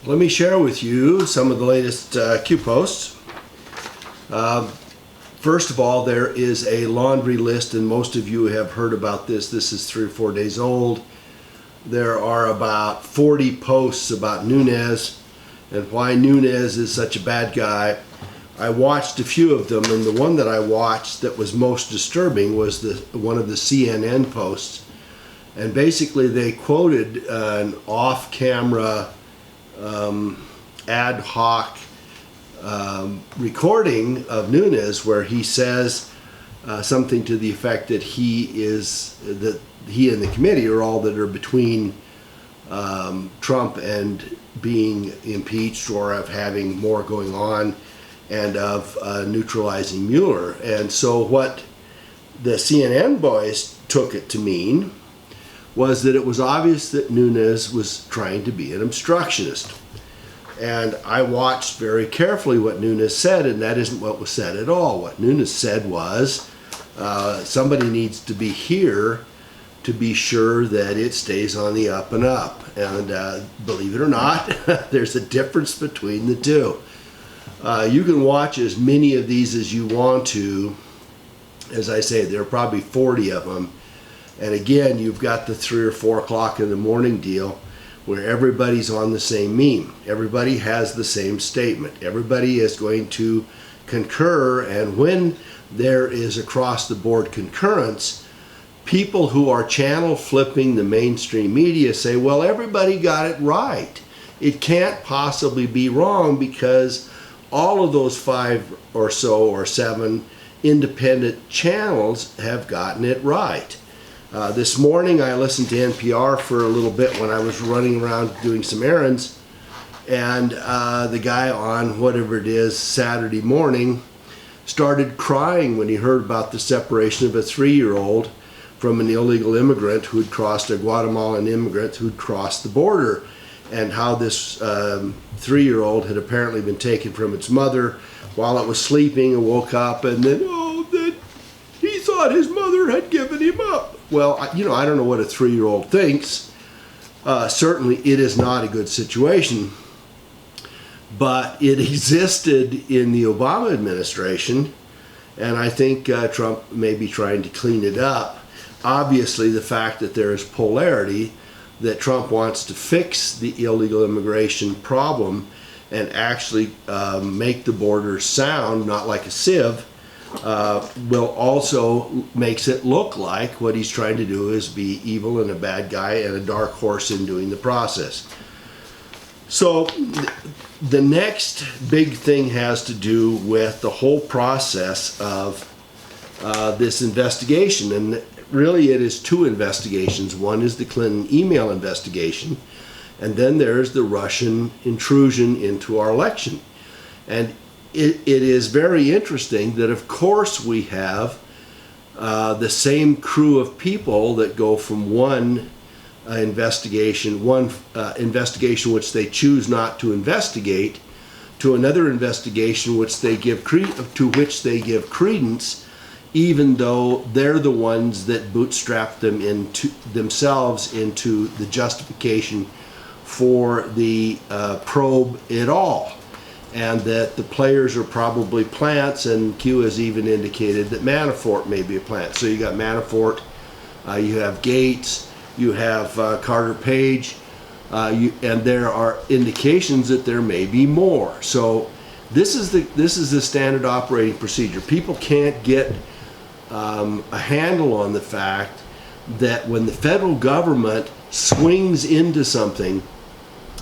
Let me share with you some of the latest Q posts. First of all, there is a laundry list, and most of you have heard about this. This is 3 or 4 days old. There are about 40 posts about Nunes and why Nunes is such a bad guy. I watched a few of them, and the one that I watched that was most disturbing was one of the CNN posts. And basically they quoted an off-camera ad hoc recording of Nunes where he says something to the effect that he and the committee are all that are between Trump and being impeached, or of having more going on, and of neutralizing Mueller. And so what the CNN boys took it to mean was that it was obvious that Nunes was trying to be an obstructionist. And I watched very carefully what Nunes said, and that isn't what was said at all. What Nunes said was, somebody needs to be here to be sure that it stays on the up and up. And believe it or not, there's a difference between the two. You can watch as many of these as you want to. As I say, there are probably 40 of them. And again, you've got the 3 or 4 o'clock in the morning deal where everybody's on the same meme. Everybody has the same statement. Everybody is going to concur, and when there is across the board concurrence, people who are channel flipping the mainstream media say, well, everybody got it right. It can't possibly be wrong because all of those 5 or so or 7 independent channels have gotten it right. This morning I listened to NPR for a little bit when I was running around doing some errands, and the guy on whatever it is Saturday morning started crying when he heard about the separation of a 3-year-old from an illegal immigrant who'd crossed, a Guatemalan immigrant who'd crossed the border, and how this 3-year-old had apparently been taken from its mother while it was sleeping and woke up, and then he thought his mother had given him up. Well, I don't know what a 3-year-old thinks. Certainly it is not a good situation, but it existed in the Obama administration, and I think Trump may be trying to clean it up. Obviously, the fact that there is polarity, that Trump wants to fix the illegal immigration problem and actually make the border sound, not like a sieve, will also makes it look like what he's trying to do is be evil and a bad guy and a dark horse in doing the process. So the next big thing has to do with the whole process of this investigation, and really it is 2 investigations. One is the Clinton email investigation, and then there's the Russian intrusion into our election. And it is very interesting that, of course, we have the same crew of people that go from one investigation which they choose not to investigate, to another investigation which they give credence, even though they're the ones that bootstrap themselves into the justification for the probe at all. And that the players are probably plants, and Q has even indicated that Manafort may be a plant. So you got Manafort, you have Gates, you have Carter Page, and there are indications that there may be more. So this is the standard operating procedure. People can't get a handle on the fact that when the federal government swings into something,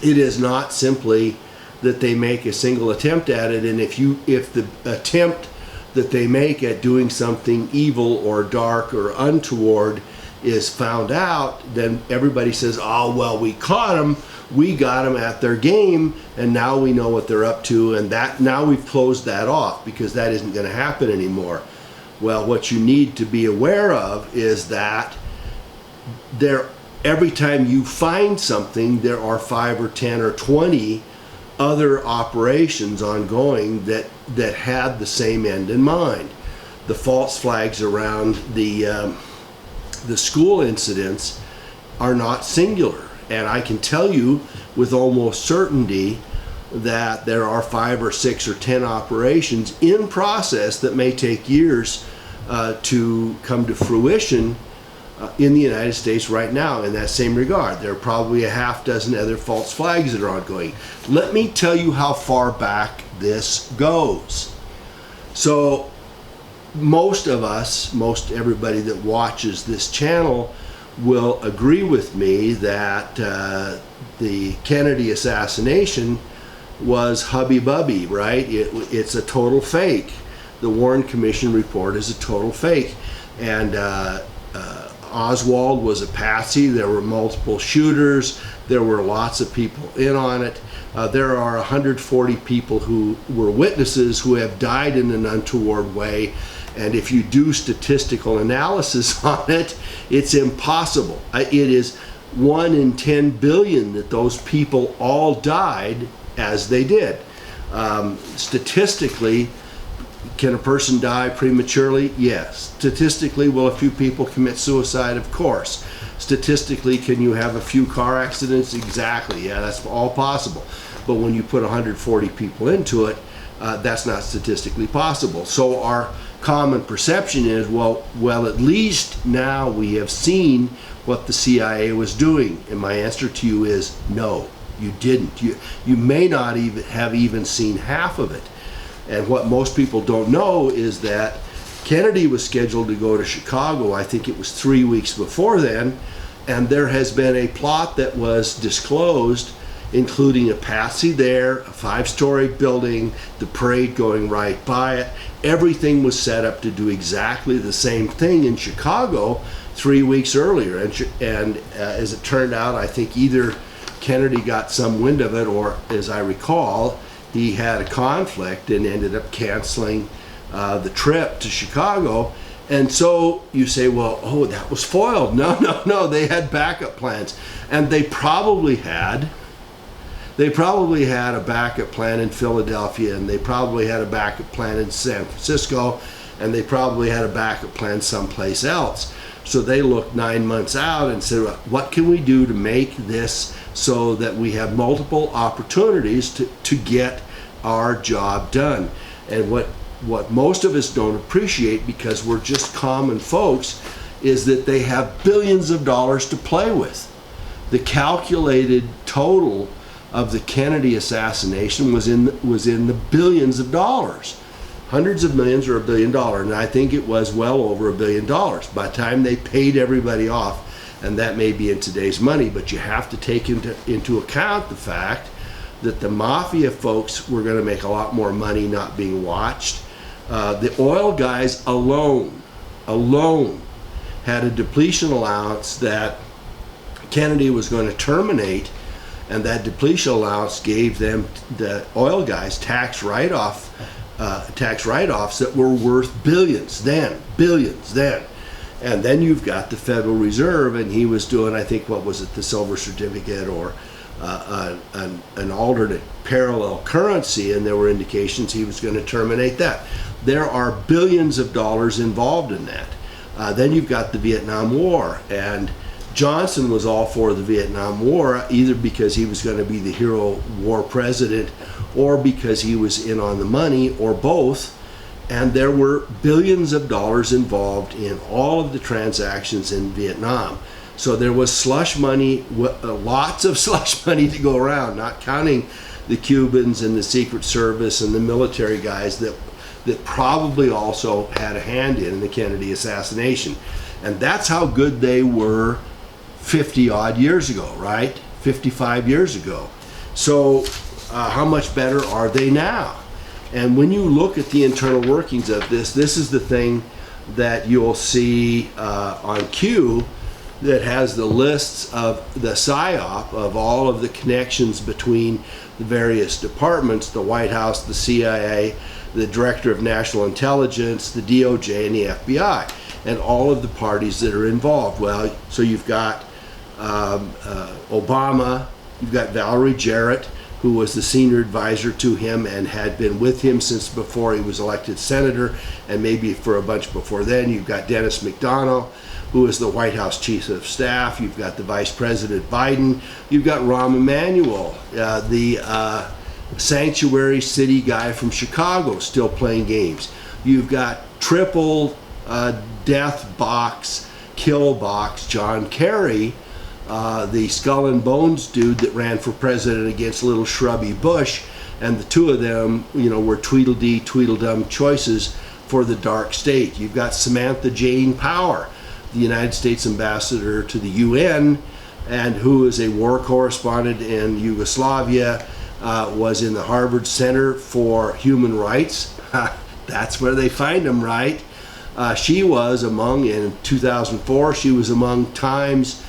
it is not simply that they make a single attempt at it, and if the attempt that they make at doing something evil or dark or untoward is found out, then everybody says, oh, well, we caught them, we got them at their game, and now we know what they're up to, and that now we've closed that off because that isn't going to happen anymore. Well, what you need to be aware of is that every time you find something, there are 5 or 10 or 20 other operations ongoing that had the same end in mind. The false flags around the school incidents are not singular, and I can tell you with almost certainty that there are 5 or 6 or 10 operations in process that may take years to come to fruition in the United States right now. In that same regard, there are probably a half dozen other false flags that are ongoing. Let me tell you how far back this goes. So most of us, most everybody that watches this channel will agree with me that the Kennedy assassination was hubby-bubby, right? It's a total fake. The Warren Commission report is a total fake. And Oswald was a patsy. There were multiple shooters. There were lots of people in on it. There are 140 people who were witnesses who have died in an untoward way. And if you do statistical analysis on it, it's impossible. It is 1 in 10 billion that those people all died as they did. Statistically, can a person die prematurely? Yes. Statistically, will a few people commit suicide? Of course. Statistically, can you have a few car accidents? Exactly. Yeah, that's all possible. But when you put 140 people into it, that's not statistically possible. So our common perception is, well, at least now we have seen what the CIA was doing. And my answer to you is no, you didn't. You may not even have seen half of it. And what most people don't know is that Kennedy was scheduled to go to Chicago, I think it was 3 weeks before then, and there has been a plot that was disclosed, including a patsy there, a 5-story building, the parade going right by it. Everything was set up to do exactly the same thing in Chicago 3 weeks earlier. And as it turned out, I think either Kennedy got some wind of it, or as I recall, he had a conflict and ended up canceling the trip to Chicago. And so you say, well, oh, that was foiled. No, they had backup plans. And they probably had a backup plan in Philadelphia, and they probably had a backup plan in San Francisco, and they probably had a backup plan someplace else. So they looked 9 months out and said, what can we do to make this so that we have multiple opportunities to get our job done? And what most of us don't appreciate, because we're just common folks, is that they have billions of dollars to play with. The calculated total of the Kennedy assassination was in the billions of dollars. Hundreds of millions or $1 billion, and I think it was well over $1 billion by the time they paid everybody off. And that may be in today's money, but you have to take into account the fact that the mafia folks were going to make a lot more money not being watched. The oil guys alone had a depletion allowance that Kennedy was going to terminate, and that depletion allowance gave them, the oil guys, tax write-offs that were worth billions then. And then you've got the Federal Reserve, and he was doing, I think, what was it, the silver certificate or an alternate parallel currency, and there were indications he was going to terminate that. There are billions of dollars involved in that. Then you've got the Vietnam War, and Johnson was all for the Vietnam War, either because he was going to be the hero war president or because he was in on the money, or both. And there were billions of dollars involved in all of the transactions in Vietnam. So there was slush money, lots of slush money to go around, not counting the Cubans and the Secret Service and the military guys that probably also had a hand in the Kennedy assassination. And that's how good they were 50 odd years ago, right? 55 years ago. So how much better are they now? And when you look at the internal workings of this is the thing that you'll see on Q, that has the lists of the PSYOP of all of the connections between the various departments, the White House, the CIA, the Director of National Intelligence, the DOJ, and the FBI, and all of the parties that are involved. Well, so you've got Obama, you've got Valerie Jarrett, who was the senior advisor to him and had been with him since before he was elected senator, and maybe for a bunch before then. You've got Dennis McDonough, who is the White House Chief of Staff. You've got the Vice President Biden. You've got Rahm Emanuel, the sanctuary city guy from Chicago, still playing games. You've got triple death box, kill box, John Kerry, the skull and bones dude that ran for president against little shrubby Bush, and the two of them, were Tweedledee, Tweedledum choices for the dark state. You've got Samantha Jane Power, the United States ambassador to the UN, and who is a war correspondent in Yugoslavia, was in the Harvard Center for Human Rights. That's where they find them, right? She was in 2004, she was among Time's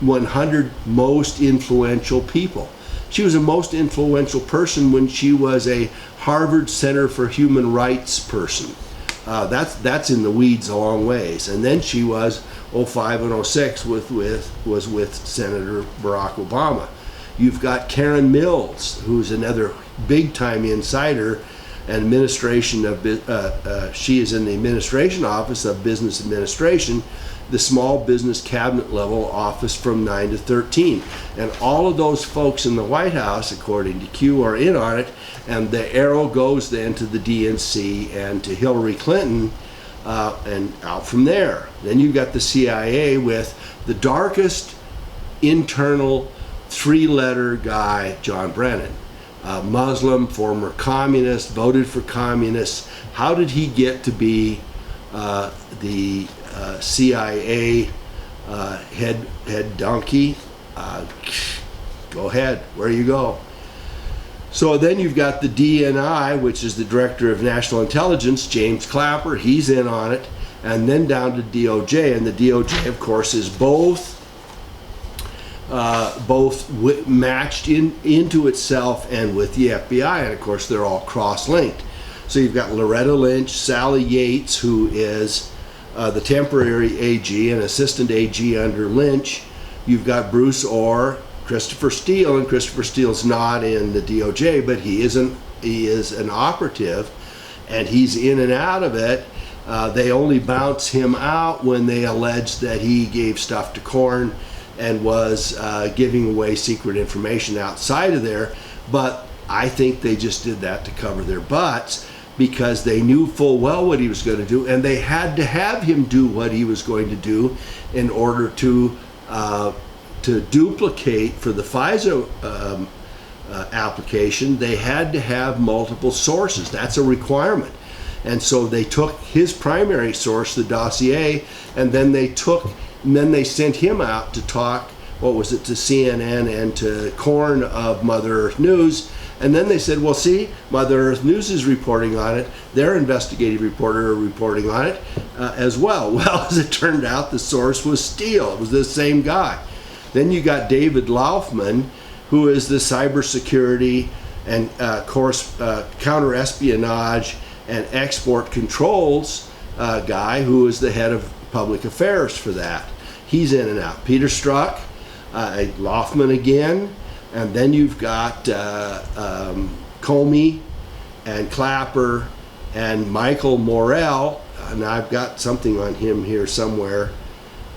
100 most influential people. She was a most influential person when she was a Harvard Center for Human Rights person. That's in the weeds a long ways. And then she was 05 and 06 was with Senator Barack Obama. You've got Karen Mills, who's another big time insider, and she is in the administration office of business administration, the small business cabinet level office from 9 to 13. And all of those folks in the White House, according to Q, are in on it, and the arrow goes then to the DNC and to Hillary Clinton, and out from there. Then you've got the CIA with the darkest internal three-letter guy, John Brennan. Muslim, former communist, voted for communists. How did he get to be the CIA head donkey? Go ahead, where you go. So then you've got the DNI, which is the Director of National Intelligence, James Clapper. He's in on it. And then down to DOJ, and the DOJ, of course, is both matched into itself and with the FBI, and of course they're all cross-linked. So you've got Loretta Lynch, Sally Yates, who is the temporary AG and assistant AG under Lynch. You've got Bruce Orr, Christopher Steele, and Christopher Steele's not in the DOJ, but he is an operative, and he's in and out of it. They only bounce him out when they allege that he gave stuff to Corn and was giving away secret information outside of there. But I think they just did that to cover their butts, because they knew full well what he was going to do, and they had to have him do what he was going to do in order to duplicate for the FISA application. They had to have multiple sources. That's a requirement. And so they took his primary source, the dossier, and then they sent him out to talk, to CNN and to Corn of Mother Earth News. And then they said, well, see, Mother Earth News is reporting on it. Their investigative reporter are reporting on it as well. Well, as it turned out, the source was Steele. It was the same guy. Then you got David Laufman, who is the cybersecurity and counter-espionage and export controls guy, who is the head of public affairs for that. He's in and out. Peter Strzok, Laufman again, and then you've got Comey and Clapper and Michael Morell, and I've got something on him here somewhere,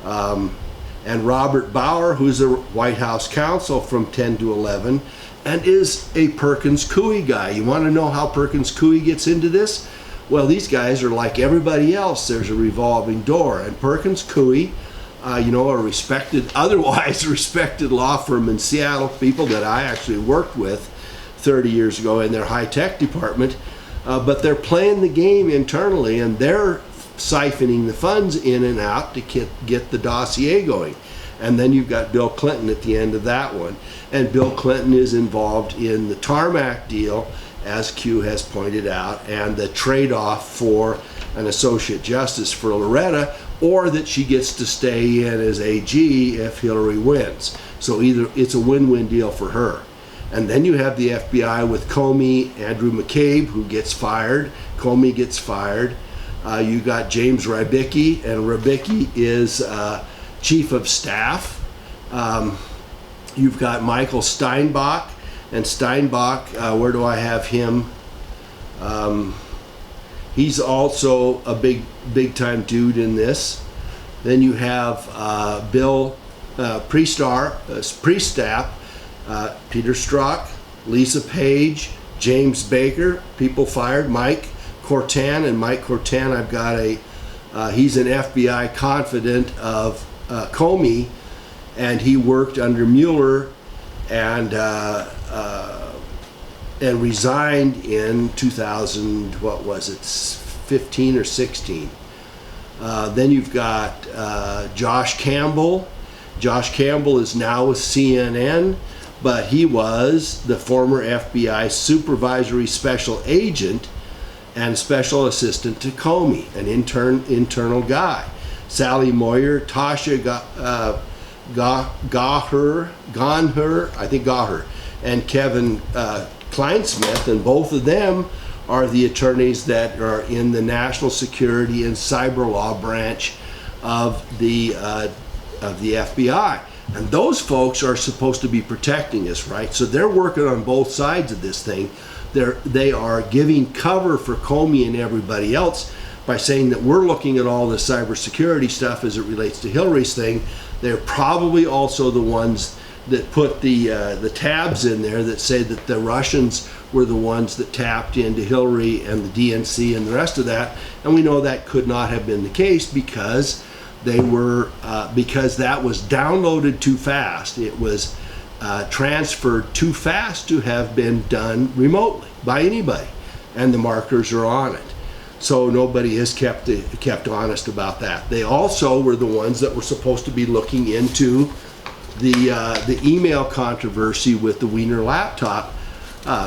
and Robert Bauer, who's a White House counsel from 10 to 11, and is a Perkins Coie guy. You want to know how Perkins Coie gets into this? Well, these guys are like everybody else. There's a revolving door, and Perkins Coie, a otherwise respected law firm in Seattle, people that I actually worked with 30 years ago in their high-tech department, but they're playing the game internally, and they're siphoning the funds in and out to get the dossier going. And then you've got Bill Clinton at the end of that one. And Bill Clinton is involved in the tarmac deal, as Q has pointed out, and the trade-off for an associate justice for Loretta, or that she gets to stay in as AG if Hillary wins. So either it's a win-win deal for her. And then you have the FBI with Comey, Andrew McCabe, who gets fired. Comey gets fired. You got James Rybicki, and Rybicki is chief of staff. You've got Michael Steinbach, and Steinbach, where do I have him? He's also a big time dude in this. Then you have Bill Priestap, Peter Strzok, Lisa Page, James Baker, people fired, Mike Cortan, and Mike Cortan, I've got he's an FBI confidant of Comey, and he worked under Mueller and resigned in 2000, what was it, 15 or 16. Then you've got Josh Campbell. Josh Campbell is now with CNN, but he was the former FBI supervisory special agent and special assistant to Comey, an internal guy. Sally Moyer, Tasha Gaher, and Kevin Kleinsmith, and both of them are the attorneys that are in the National Security and Cyber Law branch of the FBI. And those folks are supposed to be protecting us, right? So they're working on both sides of this thing. They are giving cover for Comey and everybody else by saying that we're looking at all the cybersecurity stuff as it relates to Hillary's thing. They're probably also the ones that put the tabs in there that say that the Russians were the ones that tapped into Hillary and the DNC and the rest of that. And we know that could not have been the case because they were because that was downloaded too fast. It was transferred too fast to have been done remotely by anybody, and the markers are on it. So nobody has kept honest about that. They also were the ones that were supposed to be looking into the email controversy with the Wiener laptop.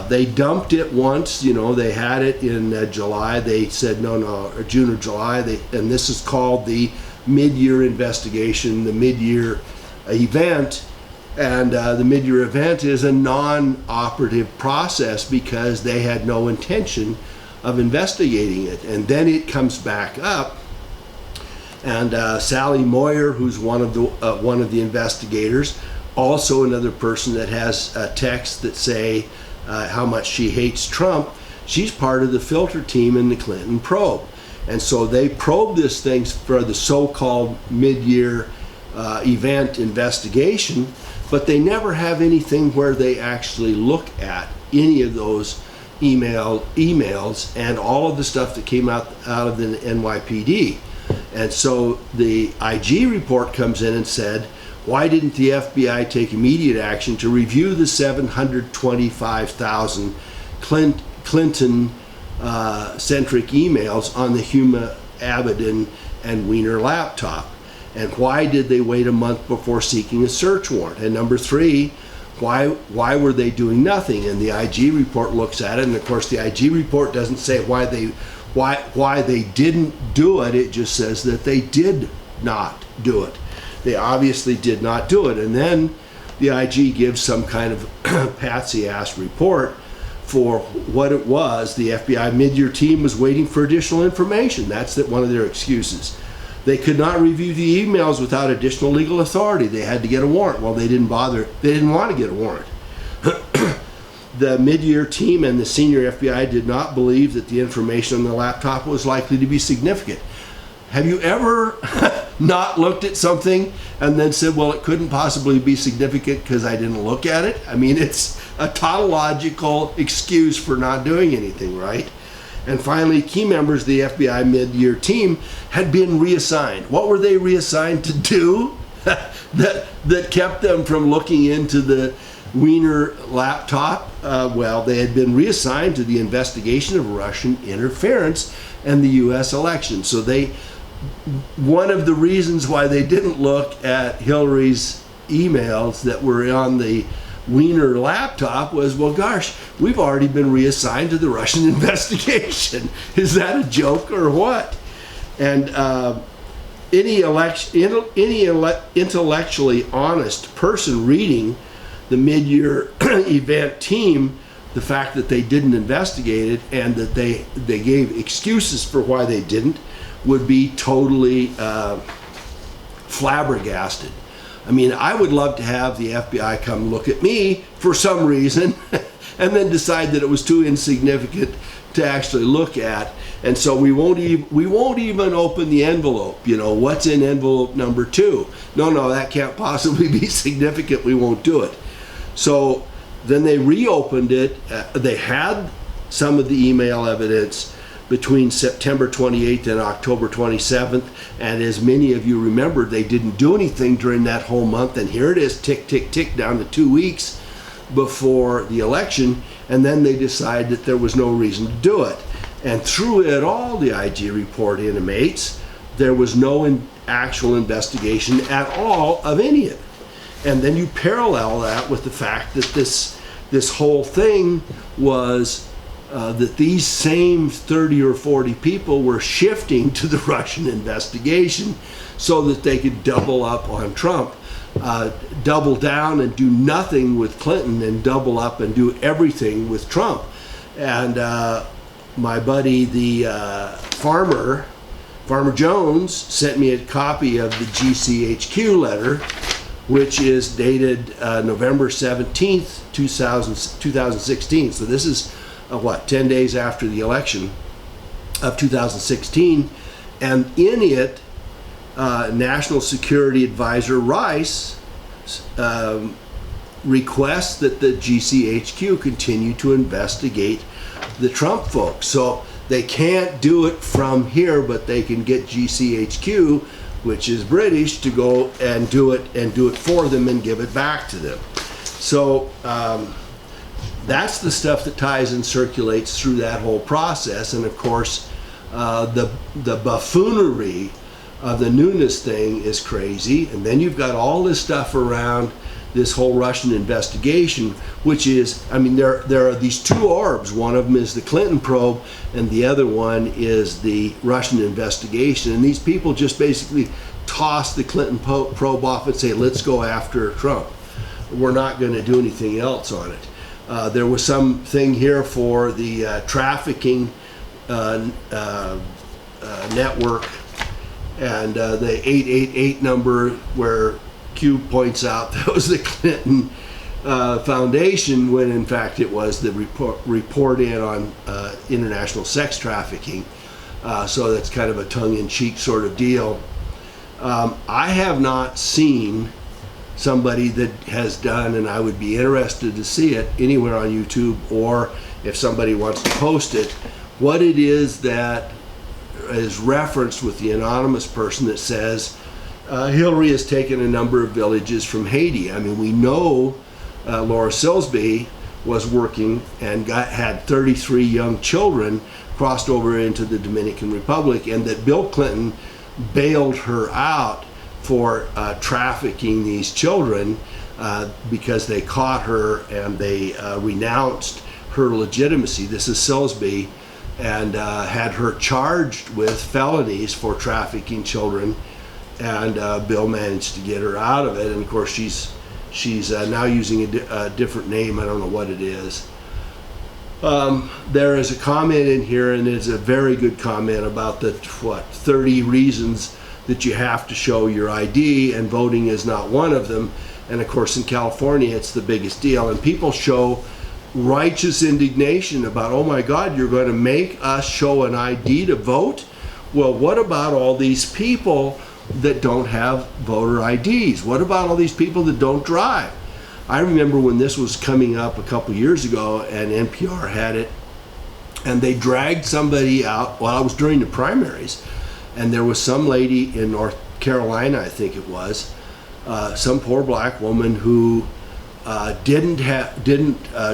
They dumped it once, they had it in July. They said no, or June or July. And this is called the mid-year investigation, the mid-year event. And the mid-year event is a non-operative process because they had no intention of investigating it. And then it comes back up, and Sally Moyer, who's one of the investigators, also another person that has texts that say how much she hates Trump. She's part of the filter team in the Clinton probe, and so they probe this thing for the so-called mid-year event investigation, but they never have anything where they actually look at any of those emails and all of the stuff that came out of the NYPD. And so the IG report comes in and said, why didn't the FBI take immediate action to review the 725,000 Clinton-centric emails on the Huma Abedin and Wiener laptop? And why did they wait a month before seeking a search warrant? And number three, why were they doing nothing? And the IG report looks at it, and of course the IG report doesn't say why they didn't do it. It just says that they did not do it. They obviously did not do it. And then the IG gives some kind of patsy-ass report for what it was. The FBI mid-year team was waiting for additional information. That's one of their excuses. They could not review the emails without additional legal authority. They had to get a warrant. Well, they didn't bother. They didn't want to get a warrant. The mid-year team and the senior FBI did not believe that the information on the laptop was likely to be significant. Have you ever not looked at something and then said, well, it couldn't possibly be significant because I didn't look at it? I mean, it's a tautological excuse for not doing anything, right? And finally, key members of the FBI mid-year team had been reassigned. What were they reassigned to do that kept them from looking into the Wiener laptop? Well, they had been reassigned to the investigation of Russian interference in the U.S. election. So one of the reasons why they didn't look at Hillary's emails that were on the Wiener laptop was, well, gosh, we've already been reassigned to the Russian investigation. Is that a joke or what? And any intellectually honest person reading the mid-year event team, the fact that they didn't investigate it and that they gave excuses for why they didn't, would be totally flabbergasted. I mean, I would love to have the FBI come look at me for some reason and then decide that it was too insignificant to actually look at. And so we won't even open the envelope. You know, what's in envelope number 2? No, that can't possibly be significant. We won't do it. So then they reopened it. They had some of the email evidence between September 28th and October 27th. And as many of you remember, they didn't do anything during that whole month. And here it is, tick, tick, tick, down to 2 weeks before the election. And then they decided that there was no reason to do it. And through it all, the IG report intimates there was no actual investigation at all of any of it. And then you parallel that with the fact that this whole thing was that these same 30 or 40 people were shifting to the Russian investigation so that they could double up on Trump, double down and do nothing with Clinton, and double up and do everything with Trump. And my buddy, the Farmer Jones, sent me a copy of the GCHQ letter, which is dated November 17th, 2016. So this is 10 days after the election of 2016. And in it, National Security Advisor Rice requests that the GCHQ continue to investigate the Trump folks. So they can't do it from here, but they can get GCHQ, which is British, to go and do it for them and give it back to them. So that's the stuff that ties and circulates through that whole process. And of course, the buffoonery of the Nunes thing is crazy. And then you've got all this stuff around this whole Russian investigation, which is, I mean, there are these two orbs. One of them is the Clinton probe, and the other one is the Russian investigation. And these people just basically toss the Clinton probe off and say, let's go after Trump. We're not going to do anything else on it. There was something here for the trafficking network, and the 888 number where Q points out that was the Clinton Foundation, when in fact it was the report in on international sex trafficking. So that's kind of a tongue-in-cheek sort of deal. I have not seen somebody that has done, and I would be interested to see it anywhere on YouTube, or if somebody wants to post it, what it is that is referenced with the anonymous person that says Hillary has taken a number of villages from Haiti. I mean, we know Laura Silsby was working and had 33 young children, crossed over into the Dominican Republic, and that Bill Clinton bailed her out for trafficking these children because they caught her and they renounced her legitimacy. This is Silsby, and had her charged with felonies for trafficking children, and Bill managed to get her out of it. And of course she's now using a different name. I don't know what it is. There is a comment in here, and it's a very good comment about the 30 reasons that you have to show your ID, and voting is not one of them. And of course in California it's the biggest deal, and people show righteous indignation about, oh my God, you're going to make us show an ID to vote? Well, what about all these people that don't have voter IDs? What about all these people that don't drive? I remember when this was coming up a couple years ago, and NPR had it, and they dragged somebody out. Well, I was during the primaries, and there was some lady in North Carolina, I think it was, some poor black woman who didn't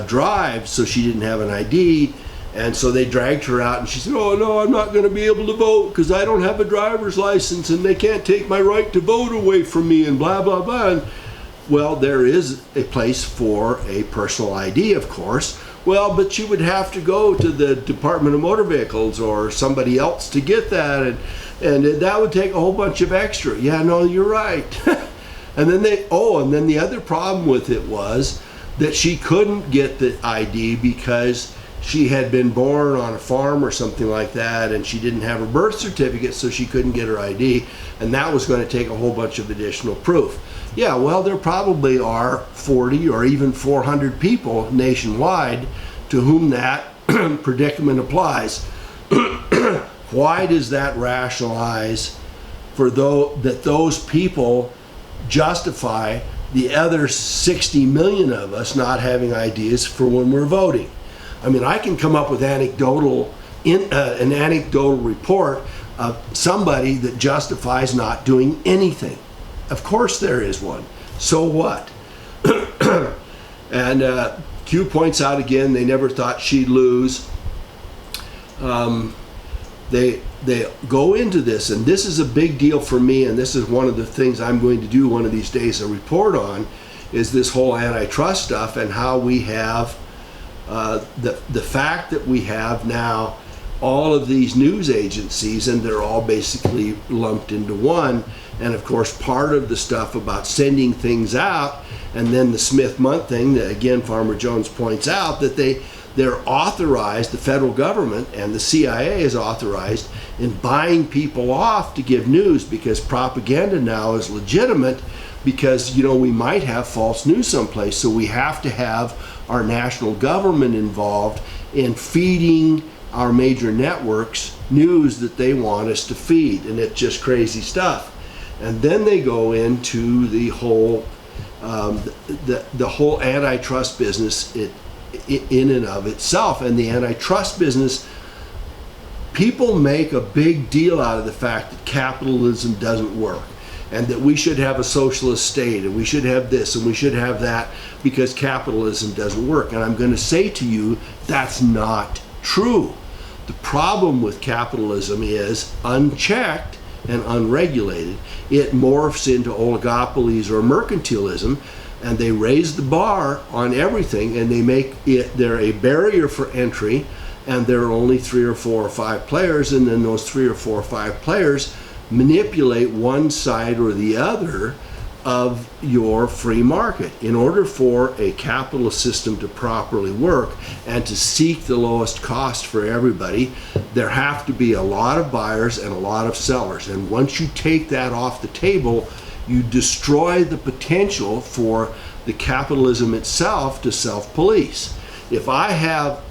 drive, so she didn't have an ID. And so they dragged her out, and she said, oh no, I'm not going to be able to vote because I don't have a driver's license, and they can't take my right to vote away from me, and blah, blah, blah. And, well, there is a place for a personal ID, of course. Well, but you would have to go to the Department of Motor Vehicles or somebody else to get that, and that would take a whole bunch of extra. Yeah, no, you're right. And then and then the other problem with it was that she couldn't get the ID because she had been born on a farm or something like that, and she didn't have her birth certificate, so she couldn't get her ID, and that was going to take a whole bunch of additional proof. Yeah, well, there probably are 40 or even 400 people nationwide to whom that predicament applies. Why does that rationalize for that those people justify the other 60 million of us not having IDs for when we're voting? I mean, I can come up with an anecdotal report of somebody that justifies not doing anything. Of course there is one. So what? And Q points out again, they never thought she'd lose. They go into this, and this is a big deal for me, and this is one of the things I'm going to do one of these days a report on, is this whole antitrust stuff and how we have the fact that we have now all of these news agencies, and they're all basically lumped into one. And of course, part of the stuff about sending things out, and then the Smith-Mundt thing that again Farmer Jones points out, that they're authorized, the federal government and the CIA is authorized in buying people off to give news, because propaganda now is legitimate, because we might have false news someplace. So we have to have our national government involved in feeding our major networks news that they want us to feed, and it's just crazy stuff. And then they go into the whole the whole antitrust business in and of itself. And the antitrust business, people make a big deal out of the fact that capitalism doesn't work, and that we should have a socialist state, and we should have this, and we should have that, because capitalism doesn't work. And I'm going to say to you, that's not true. The problem with capitalism is unchecked and unregulated, it morphs into oligopolies or mercantilism, and they raise the bar on everything, and they make they're a barrier for entry, and there are only 3 or 4 or 5 players, and then those 3 or 4 or 5 players manipulate one side or the other of your free market. In order for a capitalist system to properly work and to seek the lowest cost for everybody, there have to be a lot of buyers and a lot of sellers. And once you take that off the table, you destroy the potential for the capitalism itself to self-police. If I have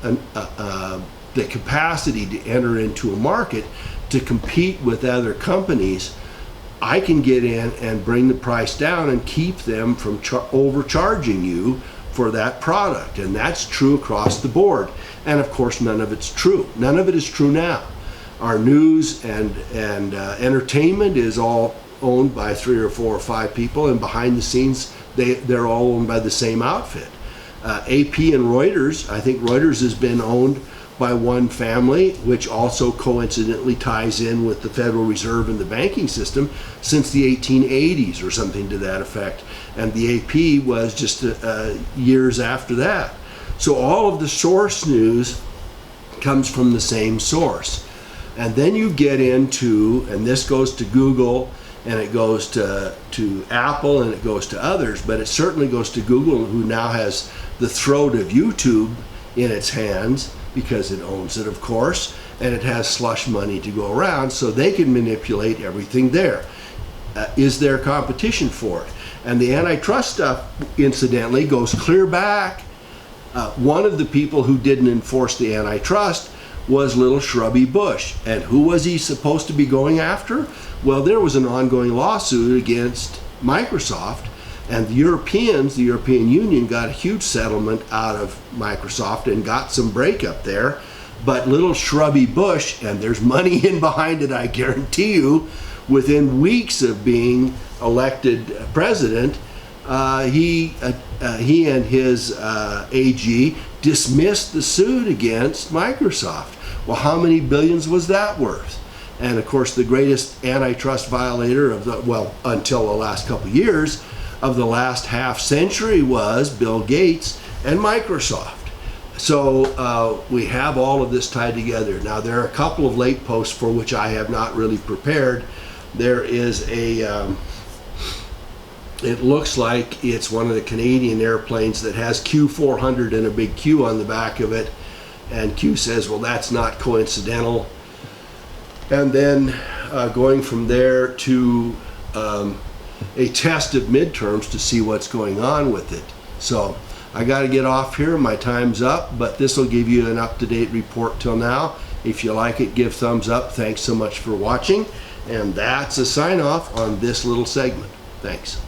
the capacity to enter into a market to compete with other companies, I can get in and bring the price down and keep them from overcharging you for that product. And that's true across the board. And of course, none of it's true. None of it is true now. Our news and entertainment is all owned by 3 or 4 or 5 people, and behind the scenes, they're all owned by the same outfit. AP and Reuters, I think Reuters has been owned by one family, which also coincidentally ties in with the Federal Reserve and the banking system, since the 1880s or something to that effect. And the AP was just years after that. So all of the source news comes from the same source. And then you get into, and this goes to Google, and it goes to Apple, and it goes to others, but it certainly goes to Google, who now has the throat of YouTube in its hands, because it owns it, of course, and it has slush money to go around, so they can manipulate everything there. Is there competition for it? And the antitrust stuff, incidentally, goes clear back. One of the people who didn't enforce the antitrust was little shrubby Bush. And who was he supposed to be going after? Well, there was an ongoing lawsuit against Microsoft, and the Europeans, the European Union, got a huge settlement out of Microsoft and got some breakup there. But little shrubby Bush, and there's money in behind it, I guarantee you, within weeks of being elected president, he and his AG dismissed the suit against Microsoft. Well, how many billions was that worth? And of course, the greatest antitrust violator of the, well, until the last couple of years, of the last half century was Bill Gates and Microsoft. So we have all of this tied together. Now, there are a couple of late posts for which I have not really prepared. There is a, it looks like it's one of the Canadian airplanes that has Q400 and a big Q on the back of it. And Q says, well, that's not coincidental. And then going from there to a test of midterms to see what's going on with it. So I got to get off here. My time's up, but this will give you an up-to-date report till now. If you like it, give thumbs up. Thanks so much for watching. And that's a sign-off on this little segment. Thanks.